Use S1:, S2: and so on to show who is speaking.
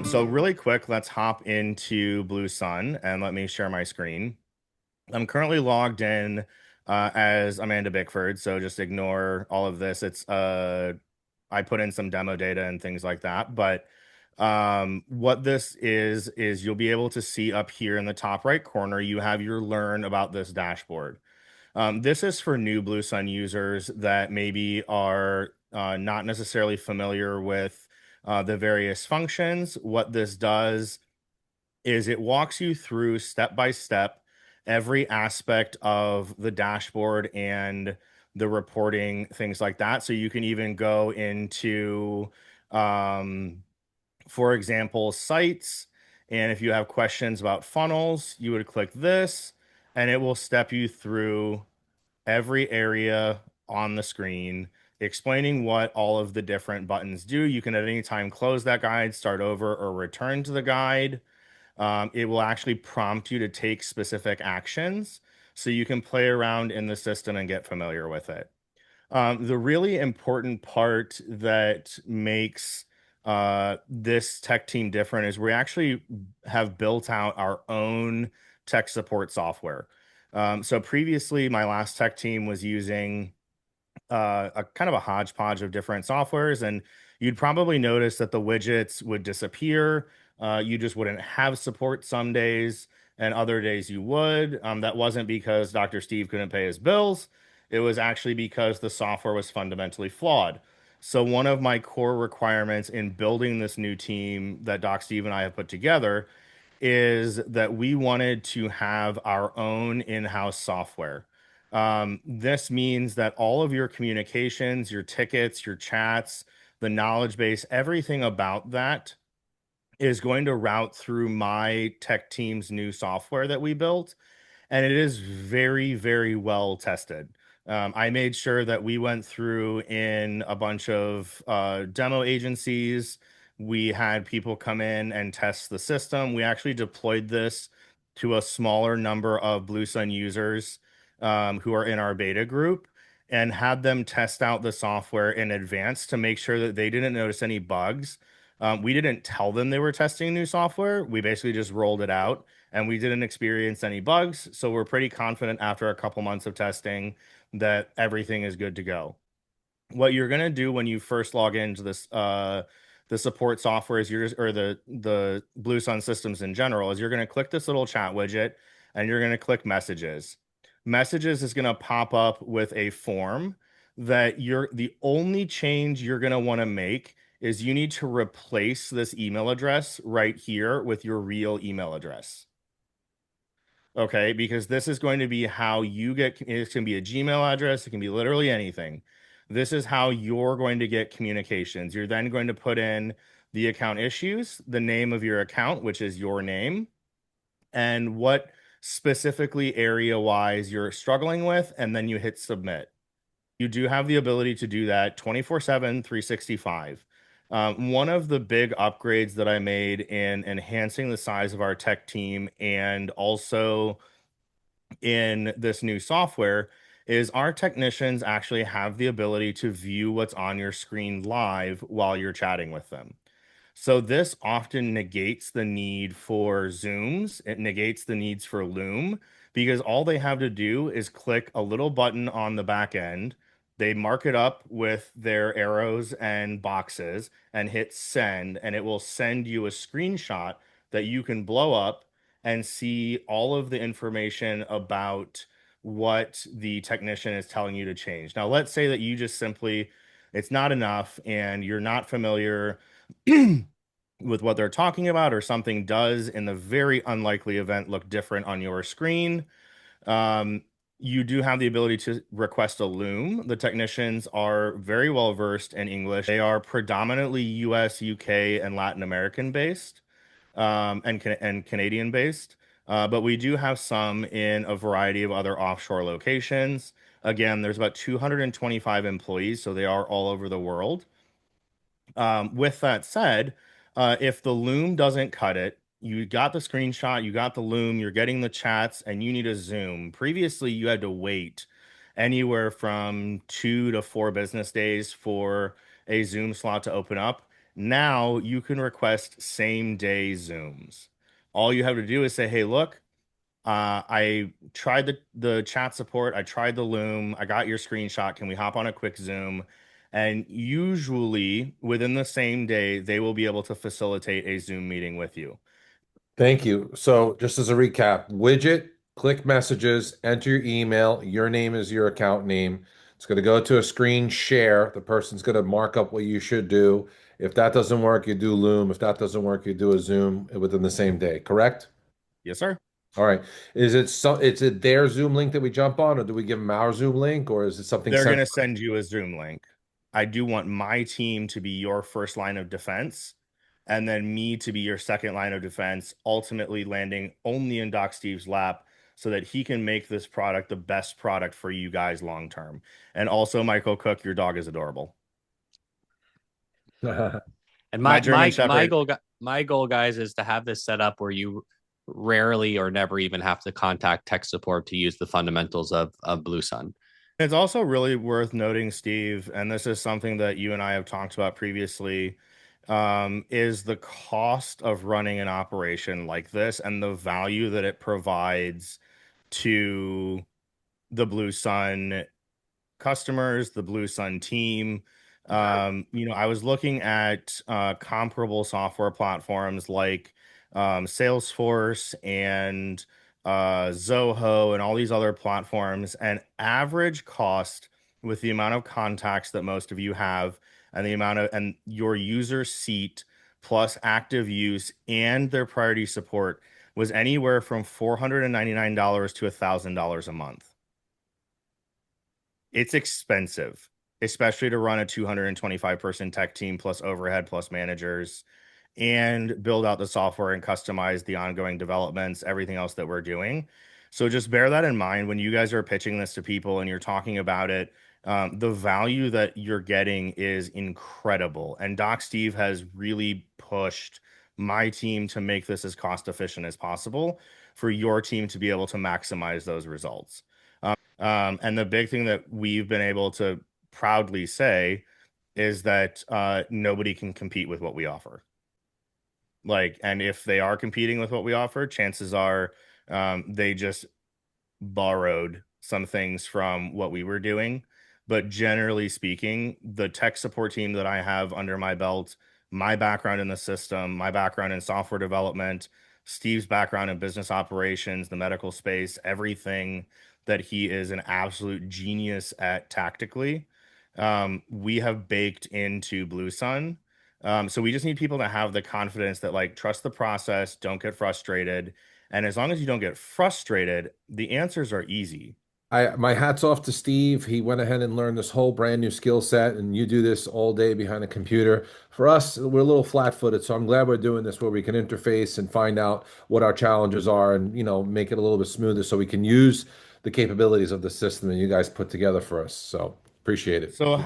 S1: So really quick, let's hop into Blue Sun and let me share my screen. I'm currently logged in as Amanda Bickford, so just ignore all of this. I put in some demo data and things like that, but what this is you'll be able to see up here in the top right corner, you have your learn about this dashboard. This is for new Blue Sun users that maybe are not necessarily familiar with the various functions. What this does is it walks you through step by step every aspect of the dashboard and the reporting, things like that. So you can even go into, um, for example, sites. And if you have questions about funnels, you would click this and it will step you through every area on the screen, explaining what all of the different buttons do. You can at any time close that guide, start over, or return to the guide. It will actually prompt you to take specific actions so you can play around in the system and get familiar with it. The really important part that makes this tech team different is we actually have built out our own tech support software. So previously, my last tech team was using a kind of a hodgepodge of different softwares, and you'd probably notice that the widgets would disappear. You just wouldn't have support some days, and other days you would. That wasn't because Dr. Steve couldn't pay his bills. It was actually because the software was fundamentally flawed. So one of my core requirements in building this new team that Doc Steve and I have put together is that we wanted to have our own in-house software. This means that all of your communications, your tickets, your chats, the knowledge base, everything about that is going to route through my tech team's new software that we built, and it is very, very well tested. I made sure that we went through in a bunch of demo agencies. We had people come in and test the system. We actually deployed this to a smaller number of Blue Sun users who are in our beta group and had them test out the software in advance to make sure that they didn't notice any bugs. We didn't tell them they were testing new software. We basically just rolled it out and we didn't experience any bugs. So we're pretty confident after a couple months of testing that everything is good to go. What you're gonna do when you first log into this the support software is or the Blue Sun systems in general is you're gonna click this little chat widget and you're gonna click messages. Messages is gonna pop up with a form that the only change you're gonna want to make is you need to replace this email address right here with your real email address. Okay, because this is going to be how you get it can be a Gmail address, it can be literally anything. This is how you're going to get communications. You're then going to put in the account issues, the name of your account, which is your name, and what specifically area wise you're struggling with, and then you hit submit. You do have the ability to do that 24/7, 365. One of the big upgrades that I made in enhancing the size of our tech team and also in this new software is our technicians actually have the ability to view what's on your screen live while you're chatting with them. So this often negates the need for Zooms. It negates the needs for Loom because all they have to do is click a little button on the back end. They mark it up with their arrows and boxes and hit send, and it will send you a screenshot that you can blow up and see all of the information about what the technician is telling you to change. Now, let's say that you just simply, it's not enough and you're not familiar with what they're talking about, or something does in the very unlikely event look different on your screen. Um, you do have the ability to request a loom. The technicians are very well versed in English. They are predominantly US, UK, and Latin American based, and Canadian based. But we do have some in a variety of other offshore locations. Again, there's about 225 employees, so they are all over the world. With that said, if the loom doesn't cut it, you got the screenshot, you got the loom, you're getting the chats, and you need a Zoom. Previously, you had to wait anywhere from 2 to 4 business days for a Zoom slot to open up. Now you can request same day Zooms. All you have to do is say, hey, look, I tried the chat support, I tried the Loom, I got your screenshot. Can we hop on a quick Zoom? And usually within the same day, they will be able to facilitate a Zoom meeting with you.
S2: Thank you. So, just as a recap, widget, click messages, enter your email. Your name is your account name. It's going to go to a screen share. The person's going to mark up what you should do. If that doesn't work, you do Loom. If that doesn't work, you do a Zoom within the same day, correct?
S1: Yes, sir.
S2: All right. Is it their Zoom link that we jump on, or do we give them our Zoom link, or is it something
S1: They're going to
S2: central?
S1: send you a Zoom link. I do want my team to be your first line of defense, and then me to be your second line of defense, ultimately landing only in Doc Steve's lap so that he can make this product the best product for you guys long term. And also, Michael Cook, your dog is adorable.
S3: And
S1: My
S3: my
S1: German
S3: my my
S1: Shepherd.
S3: goal, my goal, guys, is to have this set up where you rarely or never even have to contact tech support to use the fundamentals of Blue Sun.
S1: It's also really worth noting, Steve, and this is something that you and I have talked about previously, is the cost of running an operation like this and the value that it provides to the Blue Sun customers, the Blu Sun team. I was looking at comparable software platforms like Salesforce and Zoho and all these other platforms, and average cost with the amount of contacts that most of you have and the amount of and your user seat plus active use and their priority support was anywhere from $499 to $1,000 a month. It's expensive, especially to run a 225 person tech team plus overhead plus managers and build out the software and customize the ongoing developments, everything else that we're doing. So just bear that in mind when you guys are pitching this to people and you're talking about it. The value that you're getting is incredible. And Doc Steve has really pushed my team to make this as cost efficient as possible for your team to be able to maximize those results. And the big thing that we've been able to proudly say is that nobody can compete with what we offer. Like, and if they are competing with what we offer, chances are they just borrowed some things from what we were doing. But generally speaking, the tech support team that I have under my belt, my background in the system, my background in software development, Steve's background in business operations, the medical space, everything that he is an absolute genius at tactically, we have baked into Blue Sun. So we just need people to have the confidence that like trust the process, don't get frustrated, and as long as you don't get frustrated, the answers are easy.
S2: My hat's off to Steve. He went ahead and learned this whole brand new skill set, and you do this all day behind a computer. For us, we're a little flat-footed, so I'm glad we're doing this where we can interface and find out what our challenges are and, make it a little bit smoother so we can use the capabilities of the system that you guys put together for us. So appreciate it.
S1: So